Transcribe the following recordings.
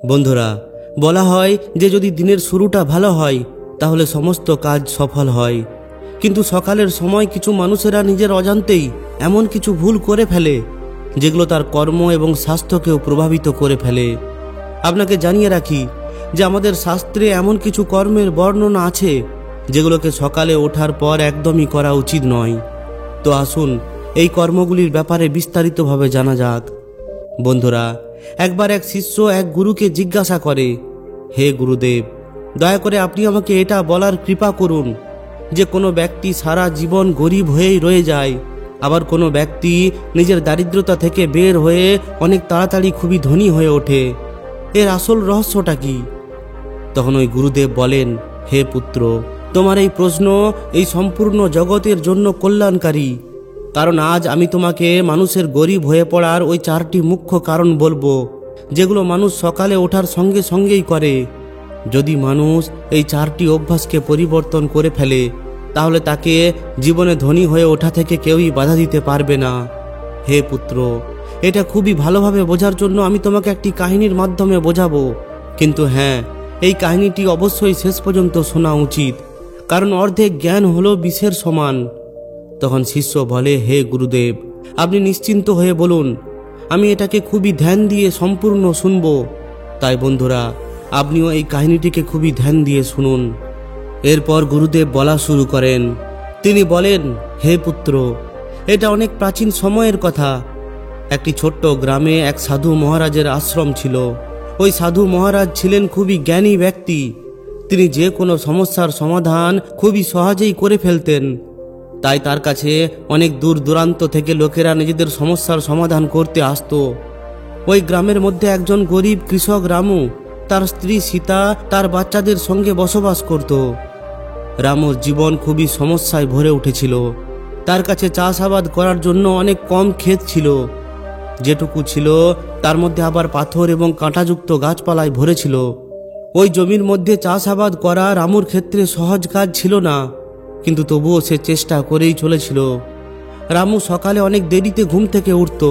বন্ধুরা, বলা হয় যে যদি দিনের শুরুটা ভালো হয় তাহলে সমস্ত কাজ সফল হয়। কিন্তু সকালের সময় কিছু মানুষেরা নিজের অজান্তেই এমন কিছু ভুল করে ফেলে যেগুলো তার কর্ম এবং স্বাস্থ্যকেও প্রভাবিত করে ফেলে। আপনাকে জানিয়ে রাখি যে আমাদের শাস্ত্রে এমন কিছু কর্মের বর্ণনা আছে যেগুলোকে সকালে ওঠার পর একদমই করা উচিত নয়। তো আসুন এই কর্মগুলির ব্যাপারে বিস্তারিতভাবে জানা যাক। বন্ধুরা, একবার এক শিষ্য এক গুরুকে জিজ্ঞাসা করে, হে গুরুদেব, দয়া করে আপনি আমাকে এটা বলার কৃপা করুন যে কোনো ব্যক্তি সারা জীবন গরিব হয়েই রয়ে যায়, আবার কোনো ব্যক্তি নিজের দারিদ্রতা থেকে বের হয়ে অনেক তাড়াতাড়ি খুবই ধনী হয়ে ওঠে। এর আসল রহস্যটা কি? তখন ওই গুরুদেব বলেন, হে পুত্র, তোমার এই প্রশ্ন এই সম্পূর্ণ জগতের জন্য কল্যাণকারী। কারণ আজ আমি তোমাকে মানুষের গরিব হয়ে পড়ার ওই 4টি মুখ্য কারণ বলবো যেগুলো মানুষ সকালে ওঠার সঙ্গে সঙ্গেই করে। যদি মানুষ এই 4টি অভ্যাসকে পরিবর্তন করে ফেলে তাহলে তাকে জীবনে ধনী হয়ে ওঠা থেকে কেউই বাধা দিতে পারবে না। হে পুত্র, এটা খুবই ভালোভাবে বোঝার জন্য আমি তোমাকে একটি কাহিনীর মাধ্যমে বোঝাবো। কিন্তু হ্যাঁ, এই কাহিনীটি অবশ্যই শেষ পর্যন্ত শোনা উচিত, কারণ অর্ধেক জ্ঞান হলো বিষের সমান। তখন শিষ্য বলে, হে গুরুদেব, আপনি নিশ্চিন্ত হয়ে বলুন, আমি এটাকে খুবই ধ্যান দিয়ে সম্পূর্ণ শুনব। তাই বন্ধুরা, আপনিও এই কাহিনীটিকে খুবই ধ্যান দিয়ে শুনুন। এরপর গুরুদেব বলা শুরু করেন। তিনি বলেন, হে পুত্র, এটা অনেক প্রাচীন সময়ের কথা। একটি ছোট্ট গ্রামে এক সাধু মহারাজের আশ্রম ছিল। ওই সাধু মহারাজ ছিলেন খুবই জ্ঞানী ব্যক্তি। তিনি যে কোনো সমস্যার সমাধান খুবই সহজেই করে ফেলতেন। তাই তার কাছে অনেক দূর দূরান্ত থেকে লোকেরা নিজেদের সমস্যার সমাধান করতে আসতো। ওই গ্রামের মধ্যে একজন গরিব কৃষক রামু, তার স্ত্রী সীতা, তার বাচ্চাদের সঙ্গে বসবাস করত। রামুর জীবন খুবই সমস্যায় ভরে উঠেছিল। তার কাছে চাষাবাদ করার জন্য অনেক কম ক্ষেত ছিল। যেটুকু ছিল তার মধ্যে আবার পাথর এবং কাঁটাযুক্ত গাছপালায় ভরেছিল। ওই জমির মধ্যে চাষাবাদ করা রামুর ক্ষেত্রে সহজ কাজ ছিল না, কিন্তু তবুও সে চেষ্টা করেই চলেছিল। রামু সকালে অনেক দেরিতে ঘুম থেকে উঠত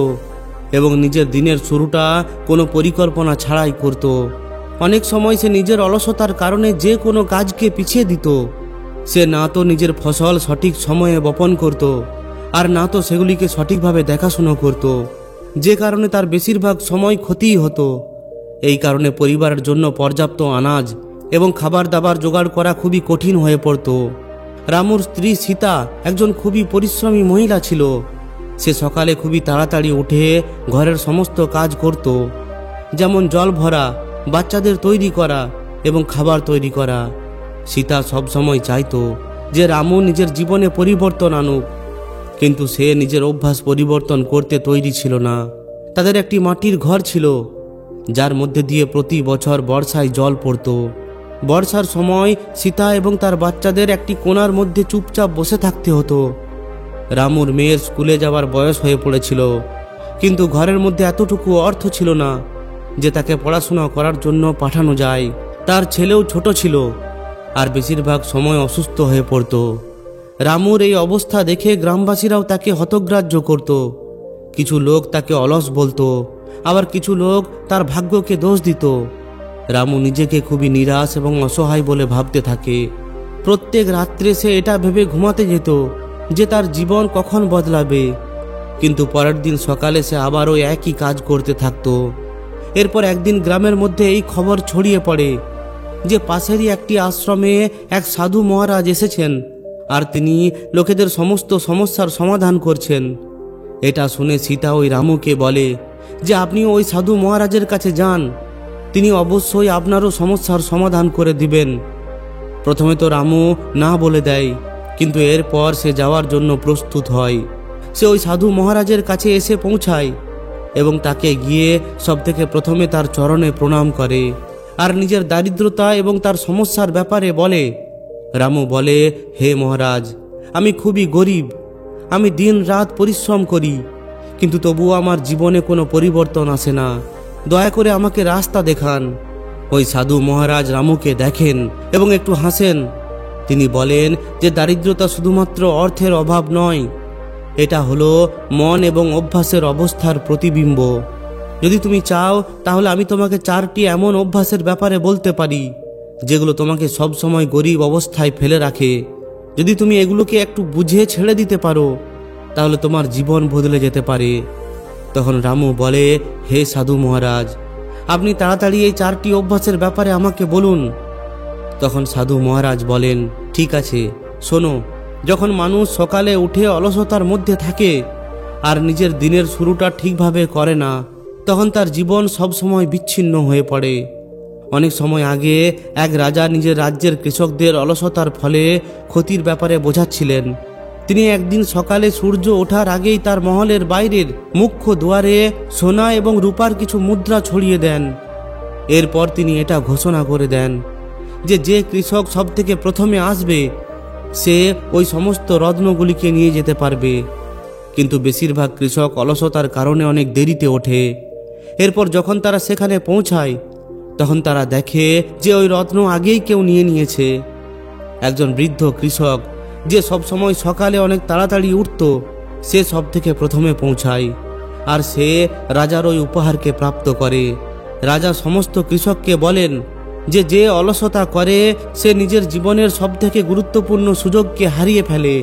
এবং নিজের দিনের শুরুটা কোনো পরিকল্পনা ছাড়াই করত। অনেক সময় সে নিজের অলসতার কারণে যে কোনো কাজকে পিছিয়ে দিত। সে না তো নিজের ফসল সঠিক সময়ে বপন করত, আর না তো সেগুলিকে সঠিকভাবে দেখাশোনা করত, যে কারণে তার বেশিরভাগ সময় ক্ষতিই হতো। এই কারণে পরিবারের জন্য পর্যাপ্ত আনাজ এবং খাবার দাবার জোগাড় করা খুবই কঠিন হয়ে পড়ত। রামুর স্ত্রী সীতা একজন খুবই পরিশ্রমী মহিলা ছিল। সে সকালে খুবই তাড়াতাড়ি উঠে ঘরের সমস্ত কাজ করত, যেমন জল ভরা, বাচ্চাদের তৈরি করা এবং খাবার তৈরি করা। সীতা সবসময় চাইতো যে রামু নিজের জীবনে পরিবর্তন আনুক, কিন্তু সে নিজের অভ্যাস পরিবর্তন করতে তৈরি ছিল না। তাদের একটি মাটির ঘর ছিল, যার মধ্যে দিয়ে প্রতি বছর বর্ষায় জল পড়ত। বর্ষার সময় সীতা এবং তার বাচ্চাদের একটি কোণার মধ্যে চুপচাপ বসে থাকতে হতো। রামুর মেয়ের স্কুলে যাওয়ার বয়স হয়ে পড়েছিল, কিন্তু ঘরের মধ্যে এতটুকু অর্থ ছিল না যে তাকে পড়াশোনা করার জন্য পাঠানো যায়। তার ছেলেও ছোট ছিল আর বেশিরভাগ সময় অসুস্থ হয়ে পড়ত। রামুর এই অবস্থা দেখে গ্রামবাসীরাও তাকে হতগ্রাহ্য করত। কিছু লোক তাকে অলস বলতো, আবার কিছু লোক তার ভাগ্যকে দোষ দিত। রামু নিজেকে খুবই নিরাশ এবং অসহায় বলে ভাবতে থাকে। প্রত্যেক রাত্রে সে এটা ভেবে ঘুমাতে যেত যে তার জীবন কখন বদলাবে, কিন্তু পরের দিন সকালে সে আবারও একই কাজ করতে থাকত। এরপর একদিন গ্রামের মধ্যে এই খবর ছড়িয়ে পড়ে যে পাশেরই একটি আশ্রমে এক সাধু মহারাজ এসেছেন, আর তিনি লোকেদের সমস্ত সমস্যার সমাধান করছেন। এটা শুনে সীতা ওই রামুকে বলে যে আপনিও ওই সাধু মহারাজের কাছে যান, তিনি অবশ্যই আপনারও সমস্যার সমাধান করে দিবেন। প্রথমে তো রামু না বলে দেয়, কিন্তু এরপর সে যাওয়ার জন্য প্রস্তুত হয়। সে ওই সাধু মহারাজের কাছে এসে পৌঁছায় এবং তাকে গিয়ে সবথেকে প্রথমে তার চরণে প্রণাম করে আর নিজের দারিদ্রতা এবং তার সমস্যার ব্যাপারে বলে। রামু বলে, হে মহারাজ, আমি খুবই গরিব, আমি দিন রাত পরিশ্রম করি, কিন্তু তবুও আমার জীবনে কোনো পরিবর্তন আসে না। দয়া করে আমাকে রাস্তা দেখান। ওই সাধু মহারাজ রামুকে দেখেন এবং একটু হাসেন। তিনি বলেন যে দারিদ্রতা শুধুমাত্র অর্থের অভাব নয়, এটা হলো মন এবং অভ্যাসের অবস্থার প্রতিবিম্ব। যদি তুমি চাও তাহলে আমি তোমাকে 4টি এমন অভ্যাসের ব্যাপারে বলতে পারি যেগুলো তোমাকে সব সময় গরিব অবস্থায় ফেলে রাখে। যদি তুমি এগুলোকে একটু বুঝে ছেড়ে দিতে পারো তাহলে তোমার জীবন বদলে যেতে পারে। তখন রামু বলে, হে সাধু মহারাজ, আপনি তাড়াতাড়ি এই 4টি অভ্যাসের ব্যাপারে আমাকে বলুন। তখন সাধু মহারাজ বলেন, ঠিক আছে, শোনো। যখন মানুষ সকালে উঠে অলসতার মধ্যে থাকে আর নিজের দিনের শুরুটা ঠিকভাবে করে না, তখন তার জীবন সবসময় বিচ্ছিন্ন হয়ে পড়ে। অনেক সময় আগে এক রাজা নিজের রাজ্যের কৃষকদের অলসতার ফলে ক্ষতির ব্যাপারে বোঝাচ্ছিলেন। তিনি একদিন সকালে সূর্য ওঠার আগেই তার মহলের বাইরের মুখ্য দুয়ারে সোনা এবং রূপার কিছু মুদ্রা ছড়িয়ে দেন। এরপর তিনি এটা ঘোষণা করে দেন যে যে কৃষক সবথেকে প্রথমে আসবে সে ওই সমস্ত রত্নগুলিকে নিয়ে যেতে পারবে। কিন্তু বেশিরভাগ কৃষক অলসতার কারণে অনেক দেরিতে ওঠে। এরপর যখন তারা সেখানে পৌঁছায় তখন তারা দেখে যে ওই রত্ন আগেই কেউ নিয়ে নিয়েছে। একজন বৃদ্ধ কৃষক যে সবসময় সকালে অনেক তাড়াতাড়ি উঠত, সে সব থেকে প্রথমে পৌঁছায় আর সে রাজার ওই উপহারকে প্রাপ্ত করে। রাজা সমস্ত কৃষককে বলেন যে যে অলসতা করে সে নিজের জীবনের সবথেকে গুরুত্বপূর্ণ সুযোগকে হারিয়ে ফেলে।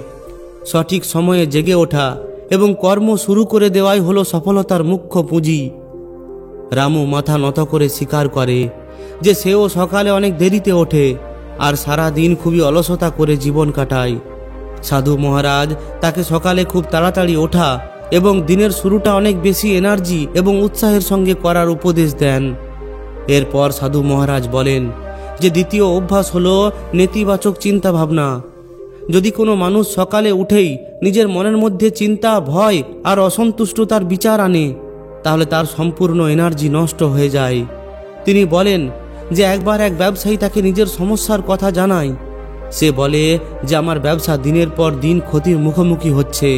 সঠিক সময়ে জেগে ওঠা এবং কর্ম শুরু করে দেওয়াই হলো সফলতার মুখ্য পুঁজি। রামু মাথা নত করে স্বীকার করে যে সেও সকালে অনেক দেরিতে ওঠে আর সারা দিন খুবই অলসতা করে জীবন কাটায়। সাধু মহারাজ তাকে সকালে খুব তাড়াতাড়ি ওঠা এবং দিনের শুরুটা অনেক বেশি এনার্জি এবং উৎসাহের সঙ্গে করার উপদেশ দেন। এরপর সাধু মহারাজ বলেন যে দ্বিতীয় অভ্যাস হলো নেতিবাচক চিন্তা ভাবনা। যদি কোনো মানুষ সকালে উঠেই নিজের মনের মধ্যে চিন্তা, ভয় আর অসন্তুষ্টতার বিচার আনে তাহলে তার সম্পূর্ণ এনার্জি নষ্ট হয়ে যায়। তিনি বলেন যে একবার এক ব্যবসায়ী তাকে নিজের সমস্যার কথা জানায়। সে বলে যে আমার ব্যবসা দিনের পর দিন ক্ষতির মুখোমুখি হচ্ছে,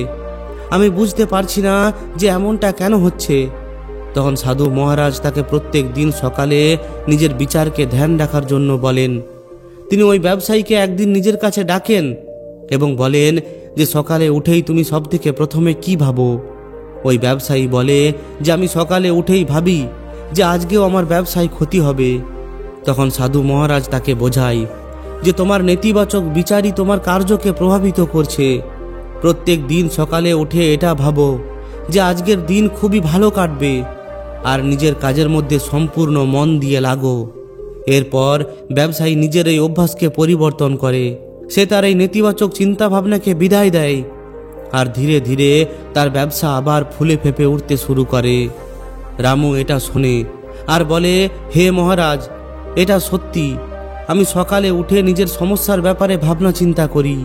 আমি বুঝতে পারছি না যে এমনটা কেন হচ্ছে। তখন সাধু মহারাজ তাকে প্রত্যেক দিন সকালে নিজের বিচারকে ধ্যান রাখার জন্য বলেন। তিনি ওই ব্যবসায়ীকে একদিন নিজের কাছে ডাকেন এবং বলেন যে সকালে উঠেই তুমি সব থেকে প্রথমে কি ভাবো? ওই ব্যবসায়ী বলে যে আমি সকালে উঠেই ভাবি যে আজকেও আমার ব্যবসায় ক্ষতি হবে। তখন সাধু মহারাজ তাকে বোঝায় যে তোমার নেতিবাচক বিচারই তোমার কার্যকে প্রভাবিত করছে। প্রত্যেক দিন সকালে উঠে এটা ভাবো যে আজকের দিন খুবই ভালো কাটবে আর নিজের কাজের মধ্যে সম্পূর্ণ মন দিয়ে লাগো। এরপর ব্যবসায়ী নিজের এই অভ্যাসকে পরিবর্তন করে। সে তার এই নেতিবাচক চিন্তা ভাবনাকে বিদায় দেয় আর ধীরে ধীরে তার ব্যবসা আবার ফুলে ফেঁপে উঠতে শুরু করে। রামু এটা শোনে আর বলে, হে মহারাজ, এটা সত্যি। আমি সকালে উঠে নিজের সমস্যার ব্যাপারে ভাবনা চিন্তা করি,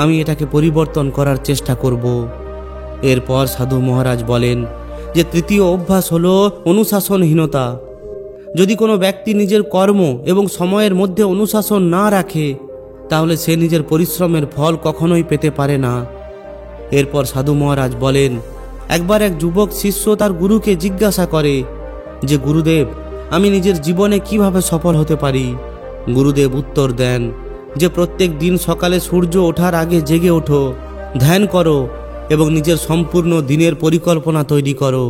আমি এটাকে পরিবর্তন করার চেষ্টা করব। এরপর সাধু মহারাজ বলেন যে তৃতীয় অভ্যাস হলো অনুশাসনহীনতা। যদি কোনো ব্যক্তি নিজের কর্ম এবং সময়ের মধ্যে অনুশাসন না রাখে তাহলে সে নিজের পরিশ্রমের ফল কখনোই পেতে পারে না। এরপর সাধু মহারাজ বলেন, একবার এক যুবক শিষ্য তার গুরুকে জিজ্ঞাসা করে যে গুরুদেব, আমি নিজের জীবনে কিভাবে সফল হতে পারি? গুরুদেব উত্তর দেন যে প্রত্যেক দিন সকালে সূর্য ওঠার আগে জেগে ওঠো, ধ্যান করো এবং নিজের সম্পূর্ণ দিনের পরিকল্পনা তৈরি করো।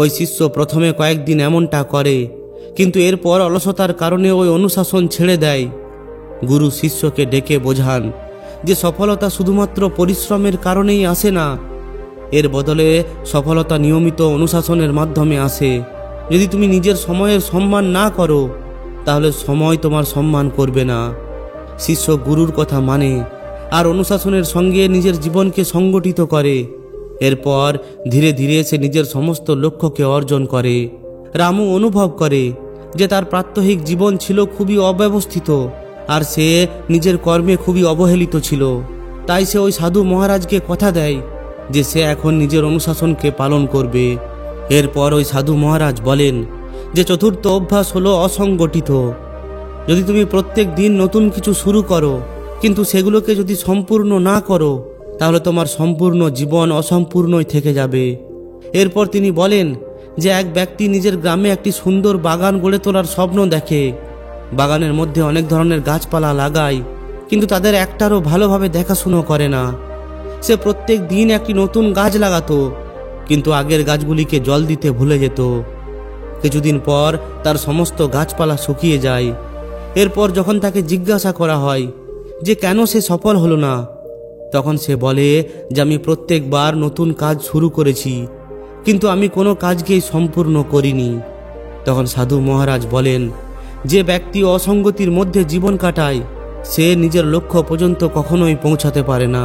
ওই শিষ্য প্রথমে কয়েকদিন এমনটা করে, কিন্তু এরপর অলসতার কারণে ওই অনুশাসন ছেড়ে দেয়। গুরু শিষ্যকে ডেকে বোঝান যে সফলতা শুধুমাত্র পরিশ্রমের কারণেই আসে না, এর বদলে সফলতা নিয়মিত অনুশাসনের মাধ্যমে আসে। যদি তুমি নিজের সময়ের সম্মান না করো তাহলে সময় তোমার সম্মান করবে না। শিষ্য গুরুর কথা মানে আর অনুশাসনের সঙ্গে নিজের জীবনকে সংগঠিত করে। এরপর ধীরে ধীরে সে নিজের সমস্ত লক্ষ্যকে অর্জন করে। রামু অনুভব করে যে তার প্রাত্যহিক জীবন ছিল খুবই অব্যবস্থিত আর সে নিজের কর্মে খুবই অবহেলিত ছিল। তাই সে ওই সাধু মহারাজকে কথা দেয় যে সে এখন নিজের অনুশাসনকে পালন করবে। এরপর ওই সাধু মহারাজ বলেন যে চতুর্থ অভ্যাস হলো অসংগঠিত। যদি তুমি প্রত্যেক দিন নতুন কিছু শুরু করো কিন্তু সেগুলোকে যদি সম্পূর্ণ না করো তাহলে তোমার সম্পূর্ণ জীবন অসম্পূর্ণই থেকে যাবে। এরপর তিনি বলেন যে এক ব্যক্তি নিজের গ্রামে একটি সুন্দর বাগান গড়ে তোলার স্বপ্ন দেখে। বাগানের মধ্যে অনেক ধরনের গাছপালা লাগায়, কিন্তু তাদের একটারও ভালোভাবে দেখাশুনো করে না। সে প্রত্যেক দিন একটি নতুন গাছ লাগাতো, কিন্তু আগের গাছগুলিকে জল দিতে ভুলে যেত। কিছুদিন পর তার সমস্ত গাছপালা শুকিয়ে যায়। এরপর যখন তাকে জিজ্ঞাসা করা হয় যে কেন সে সফল হলো না, তখন সে বলে যে আমি প্রত্যেকবার নতুন কাজ শুরু করেছি, কিন্তু আমি কোনো কাজকেই সম্পূর্ণ করিনি। তখন সাধু মহারাজ বলেন, যে ব্যক্তি অসঙ্গতির মধ্যে জীবন কাটায় সে নিজের লক্ষ্য পর্যন্ত কখনোই পৌঁছাতে পারে না।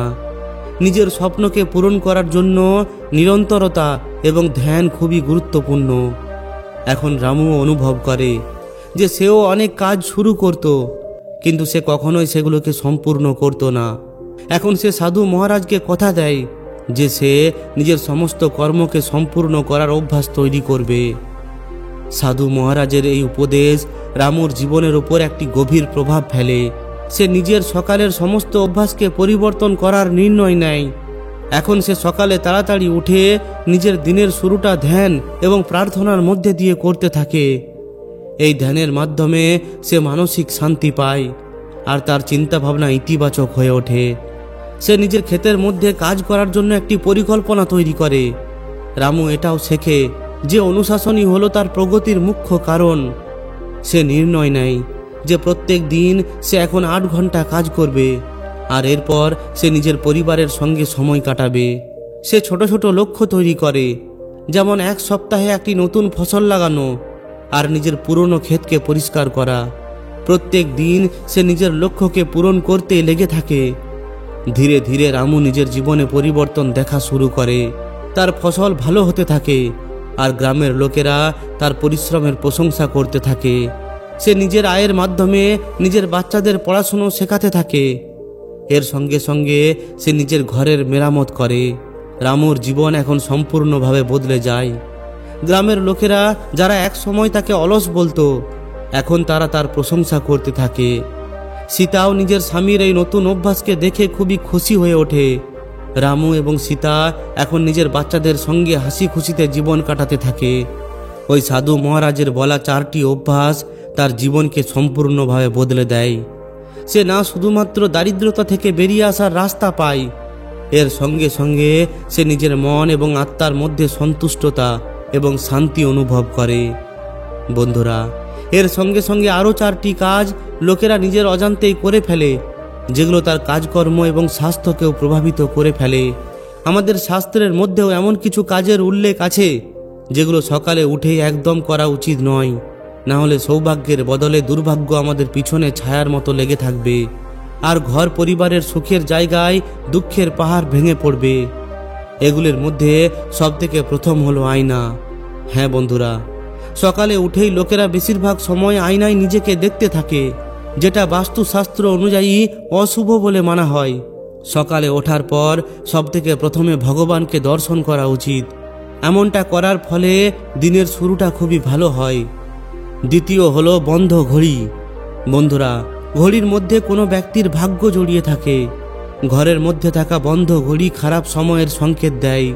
নিজের স্বপ্নকে পূরণ করার জন্য নিরন্তরতা এবং ধ্যান খুবই গুরুত্বপূর্ণ। এখন রামু অনুভব করে যে সেও অনেক কাজ শুরু করত, কিন্তু সে কখনোই সেগুলোকে সম্পূর্ণ করত না। এখন সে সাধু মহারাজকে কথা দেয় যে সে নিজের সমস্ত কর্মকে সম্পূর্ণ করার অভ্যাস তৈরি করবে। সাধু মহারাজের এই উপদেশ রামুর জীবনের উপর একটি গভীর প্রভাব ফেলে। সে নিজের সকালের সমস্ত অভ্যাসকে পরিবর্তন করার নির্ণয় নেয়। এখন সে সকালে তাড়াতাড়ি উঠে নিজের দিনের শুরুটা ধ্যান এবং প্রার্থনার মধ্যে দিয়ে করতে থাকে। এই ধ্যানের মাধ্যমে সে মানসিক শান্তি পায় আর তার চিন্তাভাবনা ইতিবাচক হয়ে ওঠে। সে নিজের ক্ষেতের মধ্যে কাজ করার জন্য একটি পরিকল্পনা তৈরি করে। রামু এটাও শেখে যে অনুশাসনই হলো তার প্রগতির মুখ্য কারণ। সে নির্ণয় নেয় যে প্রত্যেক দিন সে এখন 8 ঘন্টা কাজ করবে আর এরপর সে নিজের পরিবারের সঙ্গে সময় কাটাবে। সে ছোট ছোট লক্ষ্য তৈরি করে, যেমন 1 সপ্তাহে একটি নতুন ফসল লাগানো আর নিজের পুরনো ক্ষেতকে পরিষ্কার করা। প্রত্যেক দিন সে নিজের লক্ষ্যকে পূরণ করতে লেগে থাকে। ধীরে ধীরে রামু নিজের জীবনে পরিবর্তন দেখা শুরু করে। তার ফসল ভালো হতে থাকে আর গ্রামের লোকেরা তার পরিশ্রমের প্রশংসা করতে থাকে। সে নিজের আয়ের মাধ্যমে নিজের বাচ্চাদের পড়াশুনো শেখাতে থাকে। এর সঙ্গে সঙ্গে সে নিজের ঘরের মেরামত করে। রামুর জীবন এখন সম্পূর্ণভাবে বদলে যায়। গ্রামের লোকেরা যারা এক সময় তাকে অলস বলতো, এখন তারা তার প্রশংসা করতে থাকে। সীতাও নিজের স্বামীর এই নতুন অভ্যাসকে দেখে খুবই খুশি হয়ে ওঠে। রামু এবং সীতা এখন নিজের বাচ্চাদের সঙ্গে হাসি খুশিতে জীবন কাটাতে থাকে। ওই সাধু মহারাজের বলা 4টি অভ্যাস তার জীবনকে সম্পূর্ণভাবে বদলে দেয়। সে না শুধুমাত্র দারিদ্রতা থেকে বেরিয়ে আসার রাস্তা পায়, এর সঙ্গে সঙ্গে সে নিজের মন এবং আত্মার মধ্যে সন্তুষ্টতা এবং শান্তি অনুভব করে। বন্ধুরা, এর সঙ্গে সঙ্গে আরও 4টি কাজ লোকেরা নিজের অজান্তেই করে ফেলে, যেগুলো তার কাজকর্ম এবং স্বাস্থ্যকেও প্রভাবিত করে ফেলে। আমাদের শাস্ত্রের মধ্যেও এমন কিছু কাজের উল্লেখ আছে যেগুলো সকালে উঠেই একদম করা উচিত নয়, না হলে সৌভাগ্যের বদলে দুর্ভাগ্য আমাদের পিছনে ছায়ার মতো লেগে থাকবে আর ঘর পরিবারের সুখের জায়গায় দুঃখের পাহাড় ভেঙে পড়বে। এগুলোর মধ্যে সবথেকে প্রথম হলো আয়না। হ্যাঁ বন্ধুরা, সকালে উঠেই লোকেরা বেশিরভাগ সময় আয়নায় নিজেকে দেখতে থাকে, যেটা বাস্তুশাস্ত্র অনুযায়ী অশুভ বলে মানা হয়। সকালে ওঠার পর সবথেকে প্রথমে ভগবানকে দর্শন করা উচিত। এমনটা করার ফলে দিনের শুরুটা খুবই ভালো হয়। দ্বিতীয় হলো বন্ধ ঘড়ি। বন্ধুরা, ঘড়ির মধ্যে কোনো ব্যক্তির ভাগ্য জড়িয়ে থাকে। ঘরের মধ্যে থাকা বন্ধ ঘড়ি খারাপ সময়ের সংকেত দেয়।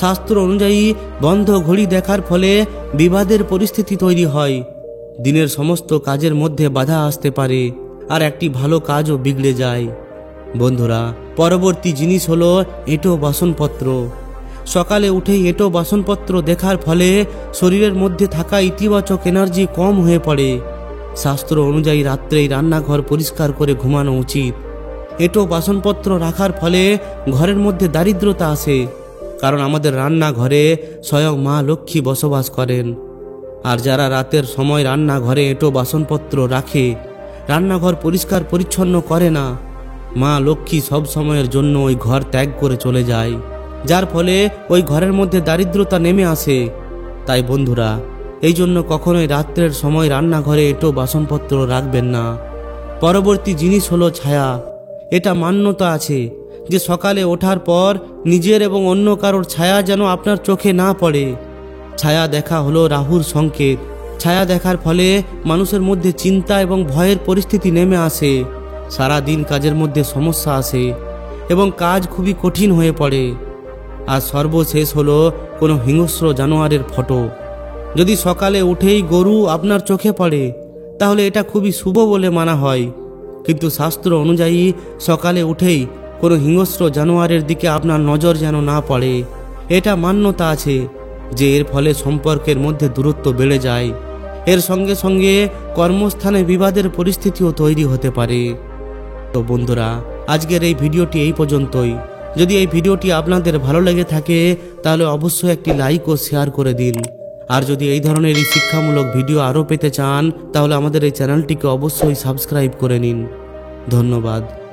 শাস্ত্র অনুযায়ী বন্ধ ঘড়ি দেখার ফলে বিবাদের পরিস্থিতি তৈরি হয়, দিনের সমস্ত কাজের মধ্যে বাধা আসতে পারে আর একটি ভালো কাজও বিগড়ে যায়। বন্ধুরা, পরবর্তী জিনিস হলো এঁটো বাসনপত্র। সকালে উঠেই এঁটো বাসনপত্র দেখার ফলে শরীরের মধ্যে থাকা ইতিবাচক এনার্জি কম হয়ে পড়ে। শাস্ত্র অনুযায়ী রাত্রেই রান্নাঘর পরিষ্কার করে ঘুমানো উচিত। এঁটো বাসনপত্র রাখার ফলে ঘরের মধ্যে দারিদ্রতা আসে, কারণ আমাদের রান্নাঘরে স্বয়ং মা লক্ষ্মী বসবাস করেন। আর যারা রাতের সময় রান্নাঘরে এঁটো বাসনপত্র রাখে, রান্নাঘর পরিষ্কার পরিচ্ছন্ন করে না, মা লক্ষ্মী সব সময়ের জন্য ওই ঘর ত্যাগ করে চলে যায়, যার ফলে ওই ঘরের মধ্যে দারিদ্রতা নেমে আসে। তাই বন্ধুরা, এই জন্য কখনোই রাত্রের সময় রান্নাঘরে এঁটো বাসনপত্র রাখবেন না। পরবর্তী জিনিস হলো ছায়া। এটা মান্যতা আছে যে সকালে ওঠার পর নিজের এবং অন্য কারোর ছায়া যেন আপনার চোখে না পড়ে। ছায়া দেখা হলো রাহুর সংকেত। ছায়া দেখার ফলে মানুষের মধ্যে চিন্তা এবং ভয়ের পরিস্থিতি নেমে আসে। সারা দিন কাজের মধ্যে সমস্যা আসে এবং কাজ খুবই কঠিন হয়ে পড়ে। আর সর্বশেষ হলো কোনো হিংস্র জানোয়ারের ফটো। যদি সকালে উঠেই গরু আপনার চোখে পড়ে তাহলে এটা খুবই শুভ বলে মানা হয়, কিন্তু শাস্ত্র অনুযায়ী সকালে উঠেই কোনো হিংস্র জানোয়ারের দিকে আপনার নজর যেন না পড়ে। এটা মান্যতা আছে যে এর ফলে সম্পর্কের মধ্যে দূরত্ব বেড়ে যায়। এর সঙ্গে সঙ্গে কর্মস্থানে বিবাদের পরিস্থিতিও তৈরি হতে পারে। তো বন্ধুরা, আজকের এই ভিডিওটি এই পর্যন্তই। যদি এই ভিডিওটি আপনাদের ভালো লেগে থাকে তাহলে অবশ্যই একটি লাইক ও শেয়ার করে দিন। আর যদি এই ধরনের শিক্ষামূলক ভিডিও আরও পেতে চান তাহলে আমাদের এই চ্যানেলটিকে অবশ্যই সাবস্ক্রাইব করে নিন। ধন্যবাদ।